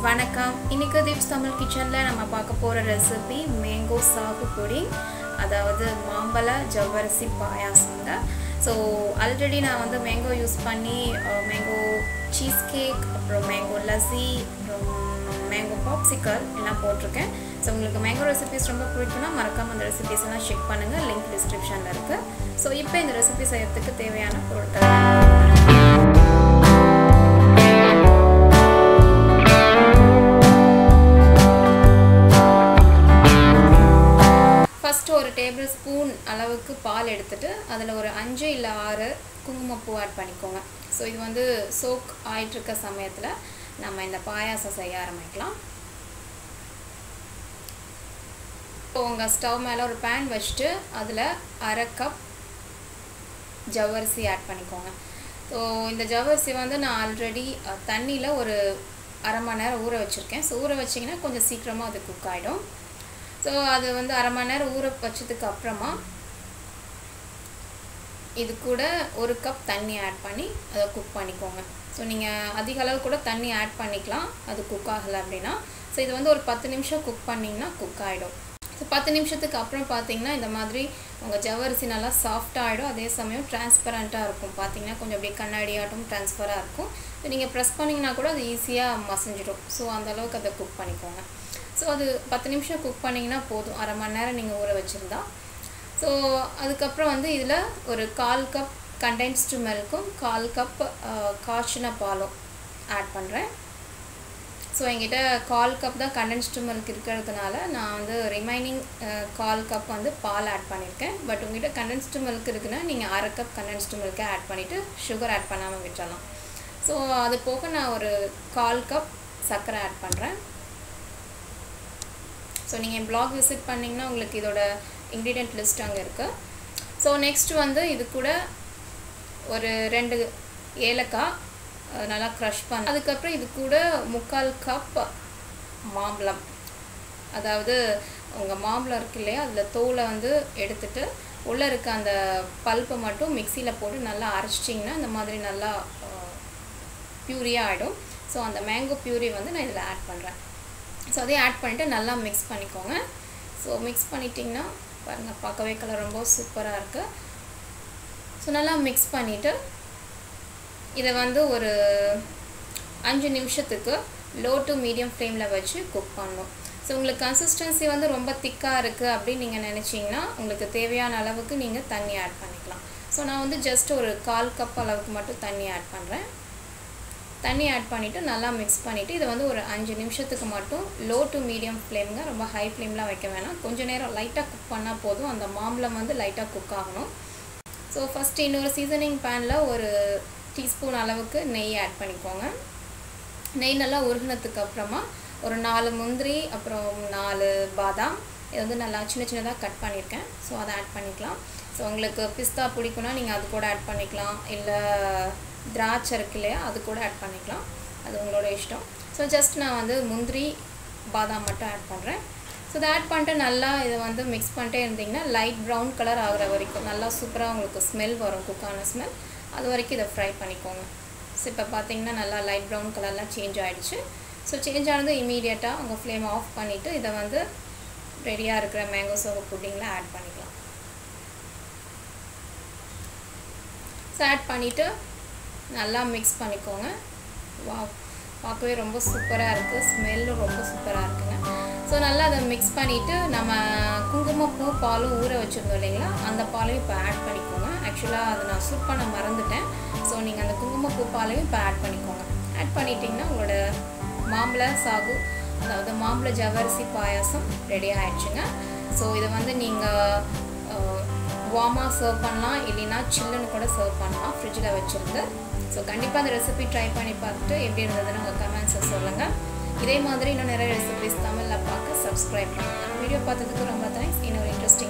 வணக்கம். இன்னைக்கு தீப்ஸ் தமிழ் கிச்சனில் நம்ம பார்க்க போகிற ரெசிபி மேங்கோ சாகு புடிங், அதாவது மாம்பழ ஜவ்வரிசி பாயாசங்க. ஸோ ஆல்ரெடி நான் வந்து மேங்கோ யூஸ் பண்ணி மேங்கோ சீஸ் கேக், அப்புறம் மேங்கோ லஸ்ஸி, அப்புறம் மேங்கோ பாப்சிக்கல் எல்லாம் போட்டிருக்கேன். ஸோ உங்களுக்கு மேங்கோ ரெசிபிஸ் ரொம்ப பிடிக்குன்னா மறக்காமல் அந்த ரெசிபிஸ் எல்லாம் செக் பண்ணுங்கள், லிங்க் டிஸ்கிரிப்ஷனில் இருக்குது. ஸோ இப்போ இந்த ரெசிபி செய்யறதுக்கு தேவையான பொருட்கள் ஒரு டேபிள் ஸ்பூன் அளவுக்கு பால் எடுத்துட்டு அதில் ஒரு 5 இல்லை 6 குங்குமப்பூ ஆட் பண்ணிக்கோங்க. ஸோ இது வந்து சோக் ஆயிட்டிருக்க சமயத்தில் நம்ம இந்த பாயாசம் செய்ய ஆரம்பிக்கலாம். இப்போ உங்கள் ஸ்டவ் மேலே ஒரு பேன் வச்சுட்டு அதில் 1/2 கப் ஜவ்வரிசி ஆட் பண்ணிக்கோங்க. ஸோ இந்த ஜவ்வரிசி வந்து நான் ஆல்ரெடி தண்ணியில் ஒரு 1/2 மணி நேரம் ஊற வச்சுருக்கேன். ஸோ ஊற வச்சிங்கன்னா கொஞ்சம் சீக்கிரமாக அது குக் ஆகிடும். ஸோ அது வந்து 1/2 மணி நேரம் ஊற வச்சதுக்கு அப்புறமா இது கூட 1 கப் தண்ணி ஆட் பண்ணி அதை குக் பண்ணிக்கோங்க. ஸோ நீங்கள் அதிக அளவு கூட தண்ணி ஆட் பண்ணிக்கலாம் அது குக் ஆகலை அப்படின்னா. ஸோ இது வந்து ஒரு 10 நிமிஷம் குக் பண்ணிங்கன்னா குக் ஆகிடும். ஸோ 10 நிமிஷத்துக்கு அப்புறம் பார்த்தீங்கன்னா இந்த மாதிரி உங்கள் ஜவ்வரிசி நல்லா சாஃப்டாக ஆகிடும். அதே சமயம் டிரான்ஸ்பரண்ட்டாக இருக்கும். பார்த்தீங்கன்னா கொஞ்சம் அப்படியே கண்ணாடியாட்டும் ட்ரான்ஸ்ஃபராக இருக்கும். ஸோ நீங்கள் ப்ரெஸ் பண்ணிங்கன்னா கூட அது ஈஸியாக மசிஞ்சிடும். ஸோ அந்தளவுக்கு அதை குக் பண்ணிக்கோங்க. ஸோ அது 10 நிமிஷம் குக் பண்ணிங்கன்னா போதும், 1/2 மணி நேரம் நீங்கள் ஊற வச்சுருந்தா. ஸோ அதுக்கப்புறம் வந்து இதில் ஒரு 1/4 கப் கண்டென்ஸ்டு மில்க்கும் 1/4 கப் காய்ச்சின பாலும் ஆட் பண்ணுறேன். ஸோ என்கிட்ட 1/4 கப் தான் கண்டென்ஸ்டு மில்க் இருக்கிறதுனால நான் வந்து ரிமைனிங் 1/4 கப் வந்து பால் ஆட் பண்ணியிருக்கேன். பட் உங்கள்கிட்ட கண்டென்ஸ்டு மில்க் இருக்குன்னா நீங்கள் 1/2 கப் கண்டென்ஸ்டு மில்க்கை ஆட் பண்ணிவிட்டு சுகர் ஆட் பண்ணாமல் விட்டுறலாம். ஸோ அது போக நான் ஒரு 1/4 கப் சர்க்கரை ஆட் பண்ணுறேன். ஸோ நீங்கள் பிளாக் விசிட் பண்ணிங்கன்னா உங்களுக்கு இதோட இன்க்ரீடியன்ட் லிஸ்ட் அங்கே இருக்குது. ஸோ நெக்ஸ்ட் வந்து இது கூட ஒரு 2 ஏலக்காய் நல்லா க்ரஷ் பண்ண, அதுக்கப்புறம் இது கூட 3/4 கப் மாம்பழம், அதாவது உங்கள் மாம்பழம் இருக்கு இல்லையா, அதில் தோலை வந்து எடுத்துட்டு உள்ளே இருக்க அந்த பல்ப்பை மட்டும் மிக்சியில் போட்டு நல்லா அரைச்சிட்டிங்கன்னா இந்த மாதிரி நல்லா பியூரியாக ஆகிடும். ஸோ அந்த மேங்கோ பியூரி வந்து நான் இதில் ஆட் பண்ணுறேன். ஸோ அதையும் ஆட் பண்ணிவிட்டு நல்லா மிக்ஸ் பண்ணிக்கோங்க. ஸோ மிக்ஸ் பண்ணிட்டிங்கன்னா பாருங்கள், பார்க்கவே கலர் ரொம்ப சூப்பராக இருக்குது. ஸோ நல்லா மிக்ஸ் பண்ணிவிட்டு இதை வந்து ஒரு 5 நிமிஷத்துக்கு லோ டு மீடியம் ஃப்ளேமில் வச்சு குக் பண்ணணும். ஸோ உங்களுக்கு கன்சிஸ்டன்சி வந்து ரொம்ப திக்காக இருக்குது அப்படின்னு நீங்கள் நினச்சிங்கன்னா உங்களுக்கு தேவையான அளவுக்கு நீங்கள் தண்ணி ஆட் பண்ணிக்கலாம். ஸோ நான் வந்து ஜஸ்ட் ஒரு 1/4 கப் அளவுக்கு மட்டும் தண்ணி ஆட் பண்ணுறேன். தண்ணி ஆட் பண்ணிவிட்டு நல்லா மிக்ஸ் பண்ணிவிட்டு இதை வந்து ஒரு 5 நிமிஷத்துக்கு மட்டும் லோ டு மீடியம் ஃப்ளேமுங்க, ரொம்ப ஹை ஃப்ளேம்லாம் வைக்க வேணாம். கொஞ்சம் நேரம் லைட்டாக குக் பண்ணால் போதும், அந்த மாம்பழம் வந்து லைட்டாக குக் ஆகணும். ஸோ ஃபஸ்ட்டு இன்னொரு சீசனிங் பேனில் ஒரு டீஸ்பூன் அளவுக்கு நெய் ஆட் பண்ணிக்கோங்க. நெய் நல்லா உருகினதுக்கு அப்புறமா ஒரு 4 முந்திரி, அப்புறம் 4 பாதாம், இது வந்து நல்லா சின்ன சின்னதாக கட் பண்ணியிருக்கேன். ஸோ அதை ஆட் பண்ணிக்கலாம். ஸோ உங்களுக்கு பிஸ்தா பிடிக்குன்னா நீங்கள் அது கூட ஆட் பண்ணிக்கலாம், இல்லை திராட்சை இருக்கு இல்லையா அது கூட ஆட் பண்ணிக்கலாம், அது உங்களோட இஷ்டம். ஸோ ஜஸ்ட் நான் வந்து முந்திரி பாதாம் மட்டும் ஆட் பண்ணுறேன். ஸோ இதை ஆட் பண்ணிட்டு நல்லா இதை வந்து மிக்ஸ் பண்ணிட்டே இருந்தீங்கன்னா லைட் ப்ரௌன் கலர் ஆகிற வரைக்கும் நல்லா சூப்பராக உங்களுக்கு ஸ்மெல் வரும், குக்கான ஸ்மெல், அது வரைக்கும் இதை ஃப்ரை பண்ணிக்கோங்க. ஸோ இப்போ பார்த்தீங்கன்னா நல்லா லைட் ப்ரௌன் கலர்லாம் சேஞ்ச் ஆகிடுச்சு. ஸோ சேஞ்ச் ஆனது இமீடியட்டாக உங்கள் ஃப்ளேம் ஆஃப் பண்ணிவிட்டு இதை வந்து ரெடியாக இருக்கிற மேங்கோ சாகு புட்டிங்கில் ஆட் பண்ணிக்கலாம். ஸோ ஆட் பண்ணிவிட்டு நல்லா மிக்ஸ் பண்ணிக்கோங்க. வாவ், பார்க்கவே ரொம்ப சூப்பராக இருக்குது, ஸ்மெல்லும் ரொம்ப சூப்பராக இருக்குங்க. ஸோ நல்லா அதை மிக்ஸ் பண்ணிவிட்டு நம்ம குங்குமப்பூ பாலும் ஊற வச்சுருந்தோம் இல்லைங்களா, அந்த பாலையும் இப்போ ஆட் பண்ணிக்கோங்க. ஆக்சுவலாக அதை நான் சூப் பண்ண மறந்துட்டேன். ஸோ நீங்கள் அந்த குங்குமப்பூ பாலையும் இப்போ ஆட் பண்ணிக்கோங்க. ஆட் பண்ணிட்டிங்கன்னா உங்களோட மாம்பழ சாகு, அதாவது மாம்பழ ஜவ்வரிசி பாயாசம் ரெடி ஆகிடுச்சுங்க. ஸோ இதை வந்து நீங்கள் வார்மாக சர்வ் பண்ணலாம், இல்லைன்னா சில்லுன்னு கூட சர்வ் பண்ணலாம் ஃப்ரிட்ஜில் வச்சுருந்து. ஸோ கண்டிப்பாக அந்த ரெசிபி ட்ரை பண்ணி பார்த்துட்டு எப்படி இருந்ததுன்னு உங்கள் கமெண்ட்ஸை சொல்லுங்கள். இதே மாதிரி இன்னும் நிறைய ரெசிபிஸ் தமிழில் பார்க்க சப்ஸ்கிரைப் பண்ணுங்கள். வீடியோ பார்த்ததுக்கு ரொம்ப தேங்க்ஸ். இன்னொரு இன்ட்ரெஸ்டிங்